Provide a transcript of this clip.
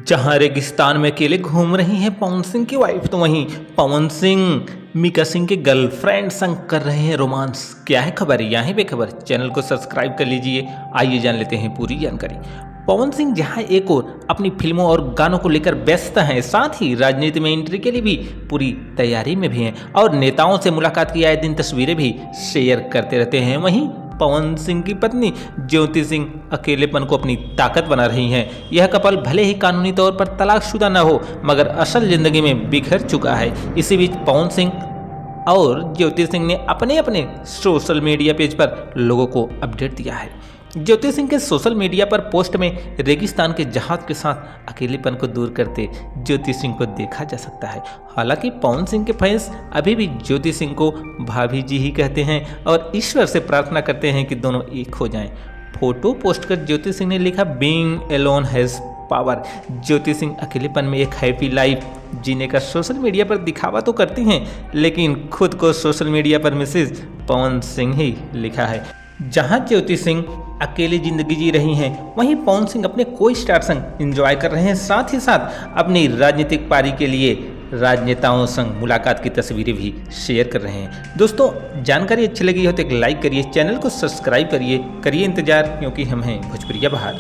जहां रेगिस्तान में अकेले घूम रही हैं पवन सिंह की वाइफ, तो वहीं पवन सिंह मीका सिंह के गर्लफ्रेंड संग कर रहे हैं रोमांस। क्या है खबर, यहाँ पे खबर, चैनल को सब्सक्राइब कर लीजिए। आइए जान लेते हैं पूरी जानकारी। पवन सिंह जहां एक और अपनी फिल्मों और गानों को लेकर व्यस्त हैं, साथ ही राजनीति में एंट्री के लिए भी पूरी तैयारी में भी हैं और नेताओं से मुलाकात की आए दिन तस्वीरें भी शेयर करते रहते हैं। वहीं पवन सिंह की पत्नी ज्योति सिंह अकेलेपन को अपनी ताकत बना रही हैं। यह कपल भले ही कानूनी तौर पर तलाकशुदा न हो, मगर असल जिंदगी में बिखर चुका है। इसी बीच पवन सिंह और ज्योति सिंह ने अपने अपने सोशल मीडिया पेज पर लोगों को अपडेट दिया है। ज्योति सिंह के सोशल मीडिया पर पोस्ट में रेगिस्तान के जहाज के साथ अकेलेपन को दूर करते ज्योति सिंह को देखा जा सकता है। हालांकि पवन सिंह के फैंस अभी भी ज्योति सिंह को भाभी जी ही कहते हैं और ईश्वर से प्रार्थना करते हैं कि दोनों एक हो जाएं। फोटो पोस्ट कर ज्योति सिंह ने लिखा, being Elon has power. Jyoti Singh अकेलेपन में एक हैप्पी लाइफ जीने का सोशल मीडिया पर दिखावा तो करती हैं, लेकिन खुद को सोशल मीडिया पर मिसेज पवन सिंह ही लिखा है। जहां ज्योति सिंह अकेली जिंदगी जी रही हैं, वहीं पवन सिंह अपने को स्टार संग एंजॉय कर रहे हैं। साथ ही साथ अपनी राजनीतिक पारी के लिए राजनेताओं संग मुलाकात की तस्वीरें भी शेयर कर रहे हैं। दोस्तों, जानकारी अच्छी लगी हो तो एक लाइक करिए, चैनल को सब्सक्राइब करिए, करिए इंतजार, क्योंकि हम हैं भोजपुरिया बहार।